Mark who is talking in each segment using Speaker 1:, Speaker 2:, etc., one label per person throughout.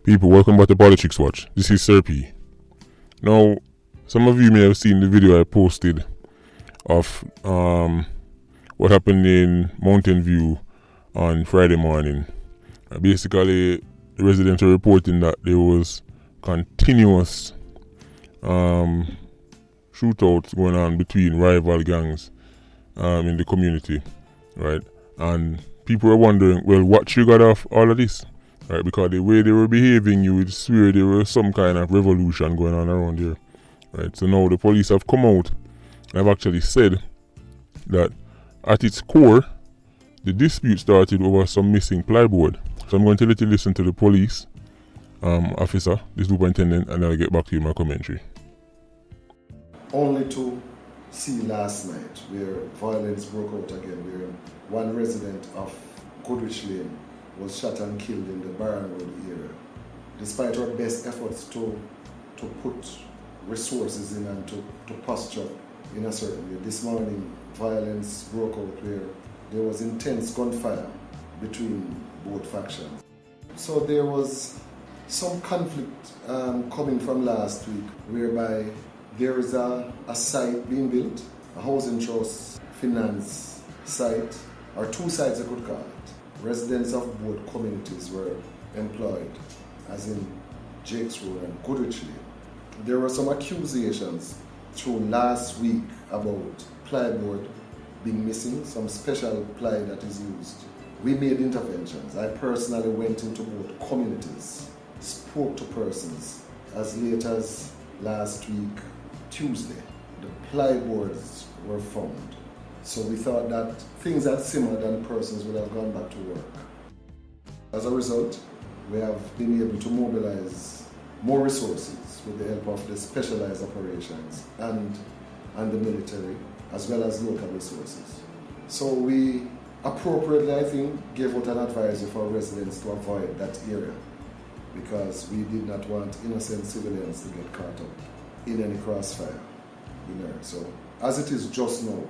Speaker 1: People, welcome back to Politricks Watch. This is Sir P. Now, some of you may have seen the video I posted of what happened in Mountain View on Friday morning. Basically, the residents are reporting that there was continuous shootouts going on between rival gangs in the community, right? And people were wondering, well, what triggered off all of this? Right, because the way they were behaving, you would swear there was some kind of revolution going on around here. Right, so now the police have come out and have actually said that at its core, the dispute started over some missing plyboard. So I'm going to let you listen to the police officer, the superintendent, and then I'll get back to you in my commentary.
Speaker 2: Only to see last night where violence broke out again, where one resident of Goodrich Lane was shot and killed in the Barron Road area. Despite our best efforts to put resources in and to posture in a certain way, this morning violence broke out where there was intense gunfire between both factions. So there was some conflict coming from last week, whereby there is a site being built, a housing trust finance site, or two sites I could call it. Residents of both communities were employed, as in Jakes Road and Goodrich Lane. There were some accusations through last week about plyboard being missing, some special ply that is used. We made interventions. I personally went into both communities, spoke to persons as late as last week, Tuesday. The plyboards were found. So we thought that things had simmered and persons would have gone back to work. As a result, we have been able to mobilize more resources with the help of the specialized operations and the military, as well as local resources. So we appropriately, I think, gave out an advisory for residents to avoid that area, because we did not want innocent civilians to get caught up in any crossfire. So as it is just now,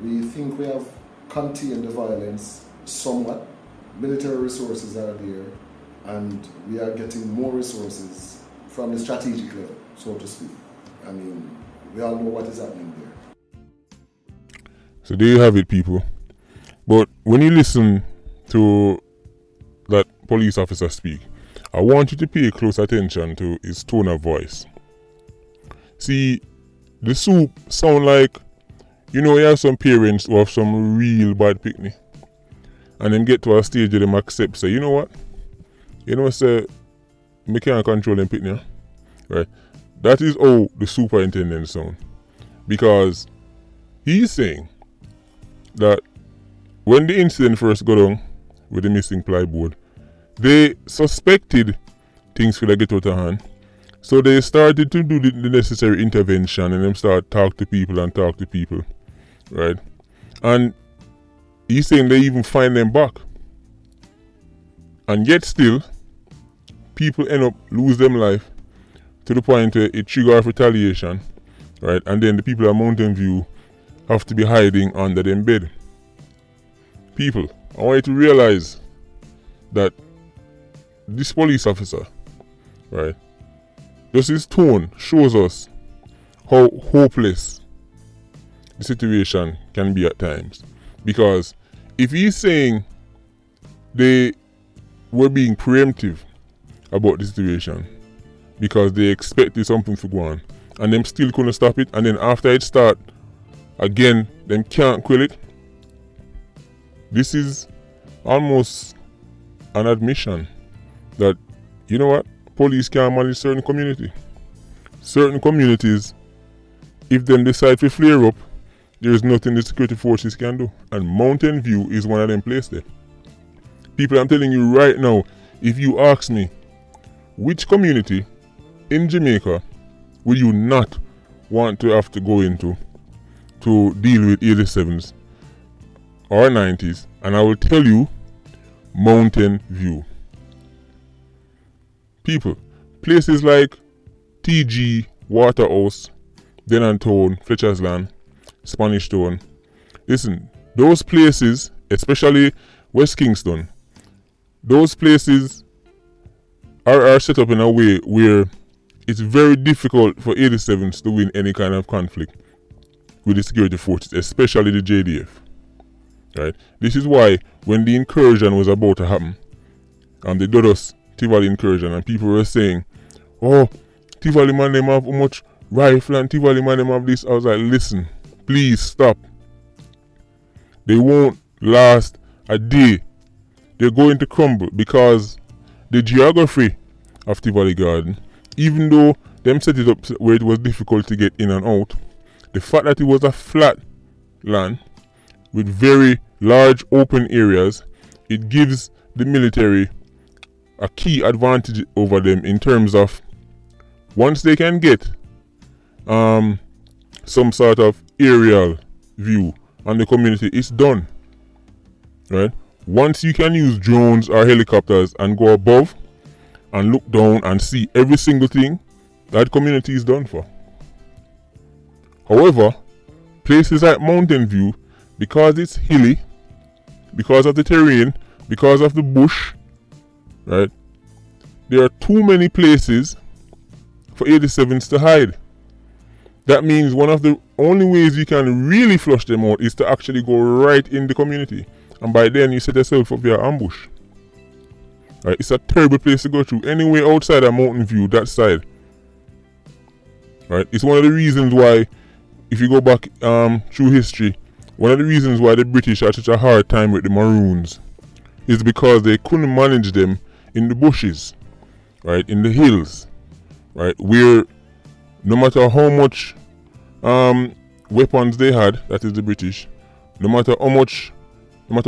Speaker 2: we think we have contained the violence somewhat. Military resources are there, and we are getting more resources from the strategic level, so to speak. I mean, we all know what is happening there.
Speaker 1: So there you have it, people. But when you listen to that police officer speak, I want you to pay close attention to his tone of voice. See, the soup sound like, you know, you have some parents who have some real bad picnic, and then get to a stage where them accept, say, you know what? You know, say, me can't control them picnic, right? That is how the superintendent sound. Because he's saying that when the incident first got on with the missing plyboard, they suspected things could get out of hand. So they started to do the necessary intervention, and them start talk to people, right? And he's saying they even find them back. And yet still, people end up lose them life to the point where it trigger off retaliation, right? And then the people at Mountain View have to be hiding under them bed. People, I want you to realize that this police officer, right, just his tone shows us how hopeless the situation can be at times. Because if he's saying they were being preemptive about the situation because they expected something to go on, and them still couldn't stop it, and then after it start again, them can't quell it, this is almost an admission that, you know what, police can't manage certain community. Certain communities, if them decide to flare up, there is nothing the security forces can do. And Mountain View is one of them places there. People, I'm telling you right now, if you ask me, which community in Jamaica will you not want to have to go into to deal with 87s or 90s, and I will tell you, Mountain View. People, places like TG, Waterhouse, Denantone, Fletcher's Land, Spanish Town. Listen, those places, especially West Kingston, those places are set up in a way where it's very difficult for 87s to win any kind of conflict with the security forces, especially the JDF. Right? This is why when the incursion was about to happen, the Dodos Tivoli incursion, and people were saying, oh, Tivoli man them have how much rifle and Tivoli man them have this. I was like, listen, please stop. They won't last a day. They're going to crumble because the geography of Tivoli Garden, even though them set it up where it was difficult to get in and out, the fact that it was a flat land with very large open areas, it gives the military a key advantage over them in terms of once they can get some sort of aerial view on the community, it's done. Right? Once you can use drones or helicopters and go above and look down and see every single thing, that community is done for. However, places like Mountain View, because it's hilly, because of the terrain, because of the bush, right? There are too many places for 87s to hide. That means one of the only ways you can really flush them out is to actually go right in the community. And by then you set yourself up via ambush. Right? It's a terrible place to go through. Anywhere outside of Mountain View, that side. Right? It's one of the reasons why, if you go back through history, one of the reasons why the British had such a hard time with the Maroons is because they couldn't manage them in the bushes, right, in the hills, right, where no matter how much weapons they had, that is the British, no matter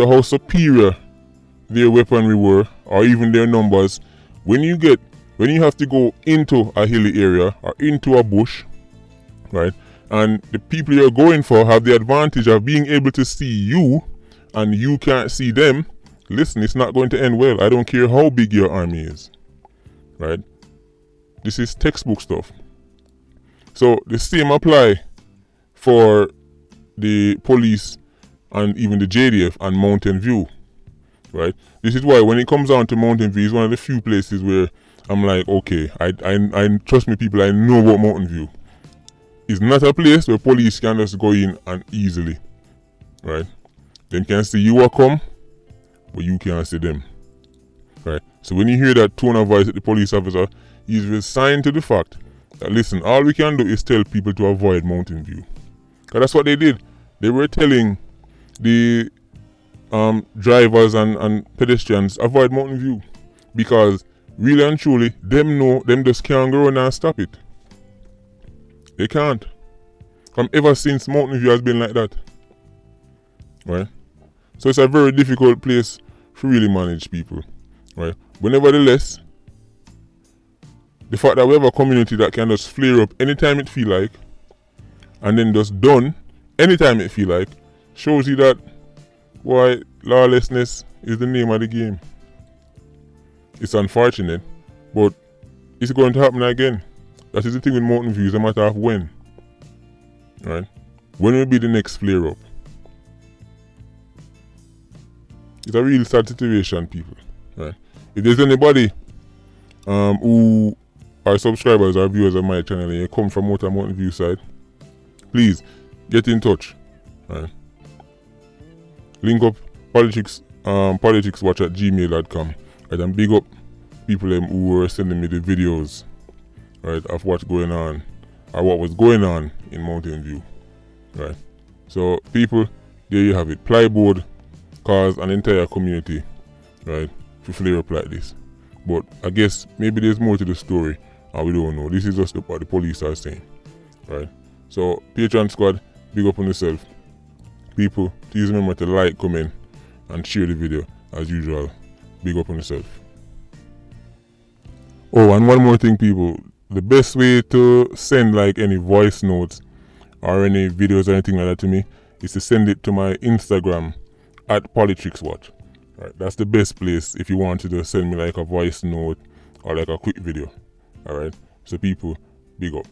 Speaker 1: how superior their weaponry were, or even their numbers, when you have to go into a hilly area or into a bush, right, and the people you're going for have the advantage of being able to see you and you can't see them, listen, it's not going to end well. I don't care how big your army is. Right? This is textbook stuff. So the same apply for the police and even the JDF and Mountain View. Right? This is why when it comes down to Mountain View, it's one of the few places where I'm like, okay, I trust me people, I know about Mountain View. It's not a place where police can just go in and easily. Right? They can see you will come, but you can't see them. Right? So when you hear that tone of voice at the police officer, he's resigned to the fact that, listen, all we can do is tell people to avoid Mountain View. Because that's what they did. They were telling the drivers and pedestrians, avoid Mountain View. Because really and truly, them just can't go around and stop it. They can't. Ever since Mountain View has been like that. Right? So it's a very difficult place to really manage people. Right? But nevertheless, the fact that we have a community that can just flare up anytime it feel like, and then just done anytime it feel like, shows you that why lawlessness is the name of the game. It's unfortunate, but it's going to happen again. That is the thing with Mountain View, it's a matter of when. Right? When will be the next flare up? It's a real sad situation, people. Right? If there's anybody who are subscribers or viewers of my channel and you come from Outer Mountain View side, please get in touch. Right? Link up politrickswatch@gmail.com. Right? And big up people who were sending me the videos, right, of what's going on or what was going on in Mountain View. Right? So people, there you have it. Plyboard caused an entire community, right, to flare up like this. But I guess maybe there's more to the story and we don't know. This is just what the police are saying. Right? So Patreon squad, big up on yourself. People, please remember to like, comment and share the video as usual. Big up on yourself. Oh, and one more thing, people. The best way to send like any voice notes or any videos or anything like that to me is to send it to my Instagram @PolitricksWatch. Right, that's the best place if you want to just send me like a voice note or like a quick video. Alright, so people, big up.